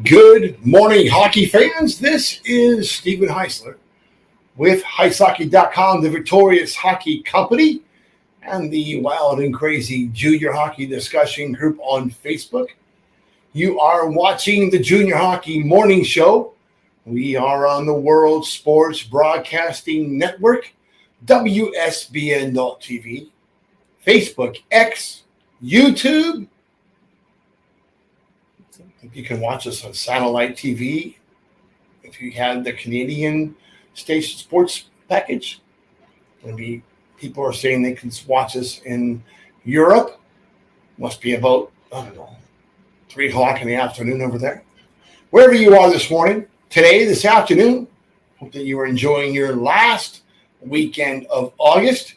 Good morning, hockey fans. This is Stephen Heisler with HeisHockey.com, the Victorious Hockey Company, and the Wild and Crazy Junior Hockey Discussion Group on Facebook. You are watching the Junior Hockey Morning Show. We are on the World Sports Broadcasting Network, WSBN.TV, Facebook, X, YouTube. You can watch us on satellite TV if you have the Canadian station sports package. Maybe people are saying they can watch us in Europe. Must be about, 3 o'clock in the afternoon over there. Wherever you are this morning, today, this afternoon, hope that you are enjoying your last weekend of August,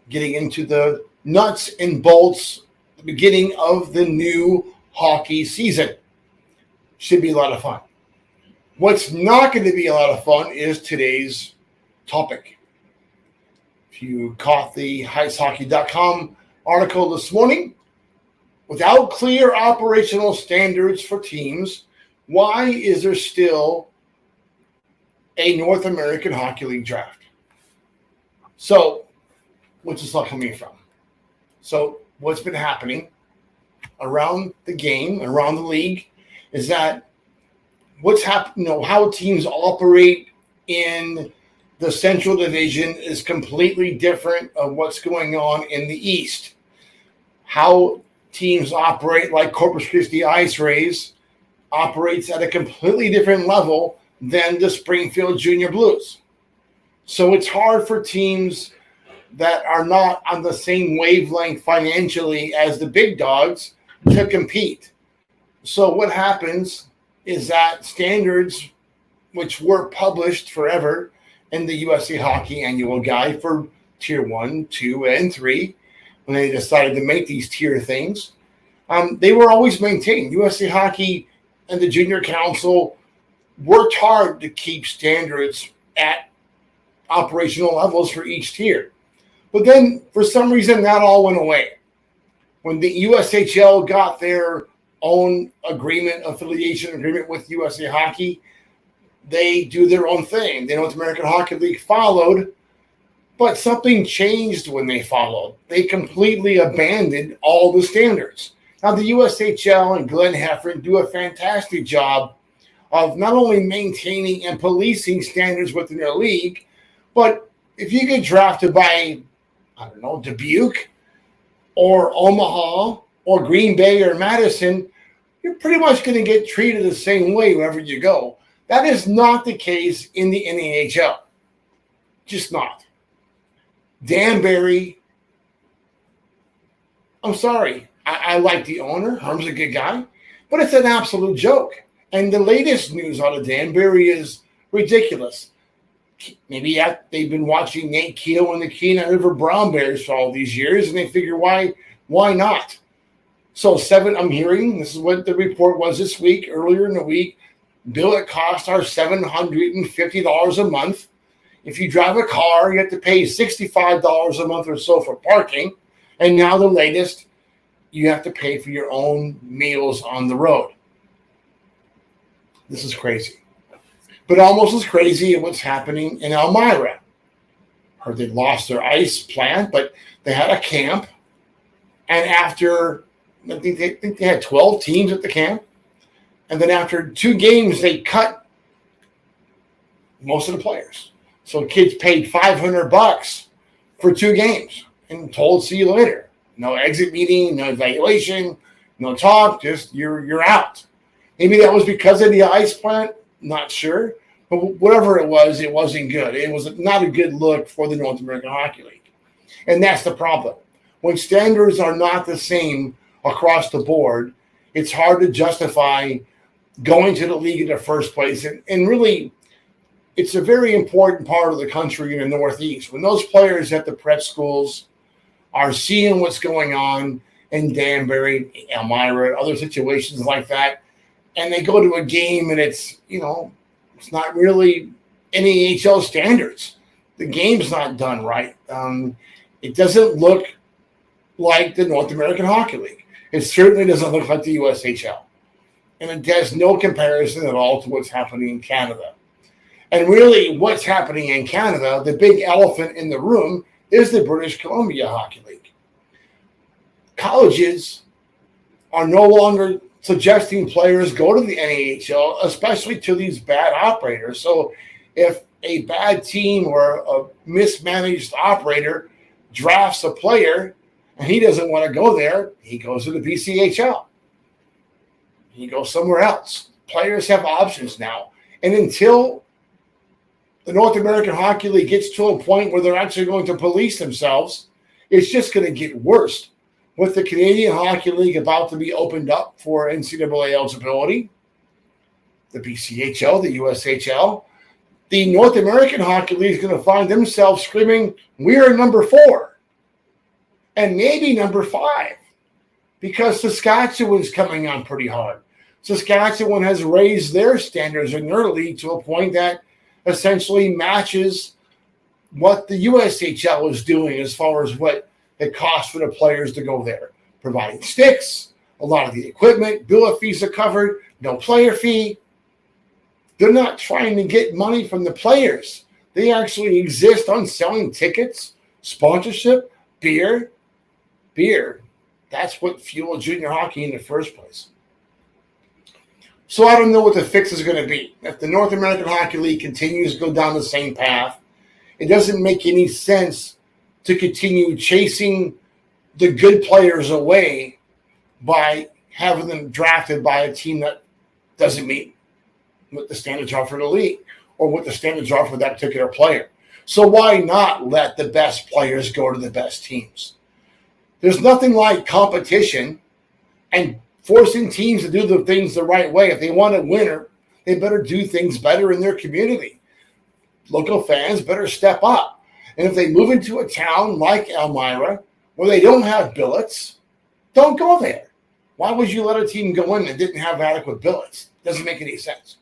getting into the nuts and bolts, the beginning of the new hockey season. Should be a lot of fun. What's not going to be a lot of fun is today's topic. If you caught the HeisHockey.com article this morning, without clear operational standards for teams, why is there still a North American Hockey League draft? So, what's this all coming from? So, what's been happening around the game, around the league, is that what's happening, how teams operate in the Central Division is completely different of what's going on in the East. How teams operate, like Corpus Christi Ice Rays, operates at a completely different level than the Springfield Junior Blues. So it's hard for teams that are not on the same wavelength financially as the big dogs to compete. So what happens is that standards, which were published forever in the USA Hockey Annual Guide for Tier 1, 2, and 3, when they decided to make these tier things, they were always maintained. USA Hockey and the Junior Council worked hard to keep standards at operational levels for each tier. But then, for some reason, that all went away. When the USHL got their own affiliation agreement with USA Hockey, they do their own thing. The North American Hockey League followed, but something changed when they followed. They completely abandoned all the standards. Now, the USHL and Glenn Heffron do a fantastic job of not only maintaining and policing standards within their league, but if you get drafted by, Dubuque or Omaha or Green Bay or Madison, you're pretty much going to get treated the same way wherever you go. That is not the case in the NAHL. Just not. Danbury, I'm sorry. I like the owner. Herm's a good guy. But it's an absolute joke. And the latest news out of Danbury is ridiculous. Maybe they've been watching Nate Keough and the Kenai River Brown Bears for all these years, and they figure, why not? So I'm hearing, this is what the report was this week, earlier in the week, bill it cost our $750 a month. If you drive a car, you have to pay $65 a month or so for parking. And now the latest, you have to pay for your own meals on the road. This is crazy. But almost as crazy as what's happening in Elmira. Heard they lost their ice plant, but they had a camp. And after, I think they had 12 teams at the camp. And then after 2 games, they cut most of the players. So kids paid $500 for 2 games and told, see you later. No exit meeting, no evaluation, no talk, just you're out. Maybe that was because of the ice plant, not sure. But whatever it wasn't good. It was not a good look for the North American Hockey League. And that's the problem. When standards are not the same across the board, it's hard to justify going to the league in the first place. And really, it's a very important part of the country in the Northeast. When those players at the prep schools are seeing what's going on in Danbury, Elmira, other situations like that, and they go to a game and it's not really NAHL standards. The game's not done right. It doesn't look like the North American Hockey League. It certainly doesn't look like the USHL. And it has no comparison at all to what's happening in Canada. And really, what's happening in Canada, the big elephant in the room, is the British Columbia Hockey League. Colleges are no longer suggesting players go to the NAHL, especially to these bad operators. So if a bad team or a mismanaged operator drafts a player and he doesn't want to go there, he goes to the BCHL. He goes somewhere else. Players have options now. And until the North American Hockey League gets to a point where they're actually going to police themselves, it's just going to get worse. With the Canadian Hockey League about to be opened up for NCAA eligibility, the BCHL, the USHL, the North American Hockey League is going to find themselves screaming, "We're number 4 and maybe number 5 because Saskatchewan's coming on pretty hard." Saskatchewan has raised their standards in their league to a point that essentially matches what the USHL is doing as far as what it costs for the players to go there. Providing sticks, a lot of the equipment, bill of fees are covered, no player fee. They're not trying to get money from the players. They actually exist on selling tickets, sponsorship, beer. Beer. That's what fueled junior hockey in the first place. So I don't know what the fix is going to be. If the North American Hockey League continues to go down the same path, it doesn't make any sense to continue chasing the good players away by having them drafted by a team that doesn't meet what the standards are for the league or what the standards are for that particular player. So why not let the best players go to the best teams? There's nothing like competition and forcing teams to do the things the right way. If they want a winner, they better do things better in their community. Local fans better step up. And if they move into a town like Elmira where they don't have billets, don't go there. Why would you let a team go in that didn't have adequate billets? Doesn't make any sense.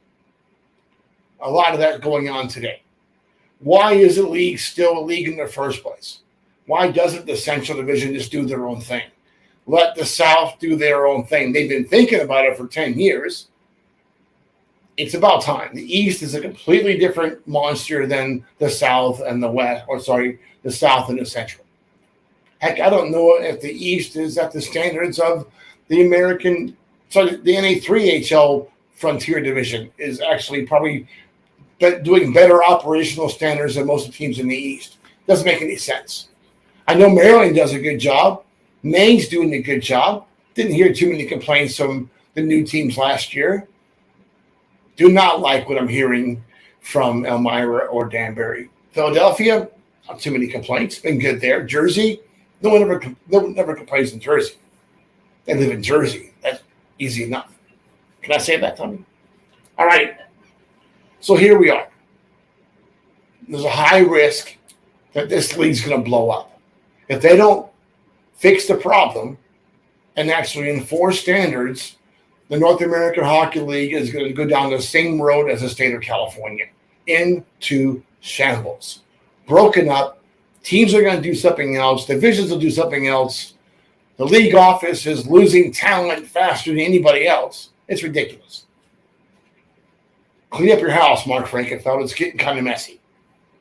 A lot of that going on today. Why is the league still a league in the first place? Why doesn't the Central Division just do their own thing? Let the South do their own thing. They've been thinking about it for 10 years. It's about time. The East is a completely different monster than the South and the West, the South and the Central. Heck, I don't know if the East is at the standards of the the NA3HL Frontier Division is actually probably doing better operational standards than most of the teams in the East. Doesn't make any sense. I know Maryland does a good job. Maine's doing a good job. Didn't hear too many complaints from the new teams last year. Do not like what I'm hearing from Elmira or Danbury. Philadelphia, not too many complaints. Been good there. Jersey, no one never complains in Jersey. They live in Jersey. That's easy enough. Can I say that, Tommy? All right. So here we are. There's a high risk that this league's going to blow up. If they don't fix the problem and actually enforce standards, the North American Hockey League is going to go down the same road as the state of California, into shambles. Broken up. Teams are going to do something else. Divisions will do something else. The league office is losing talent faster than anybody else. It's ridiculous. Clean up your house, Mark Frankenfeld. It's getting kind of messy.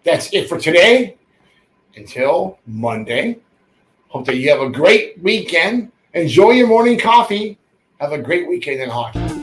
That's it for today. Until Monday. Hope that you have a great weekend. Enjoy your morning coffee. Have a great weekend in hockey.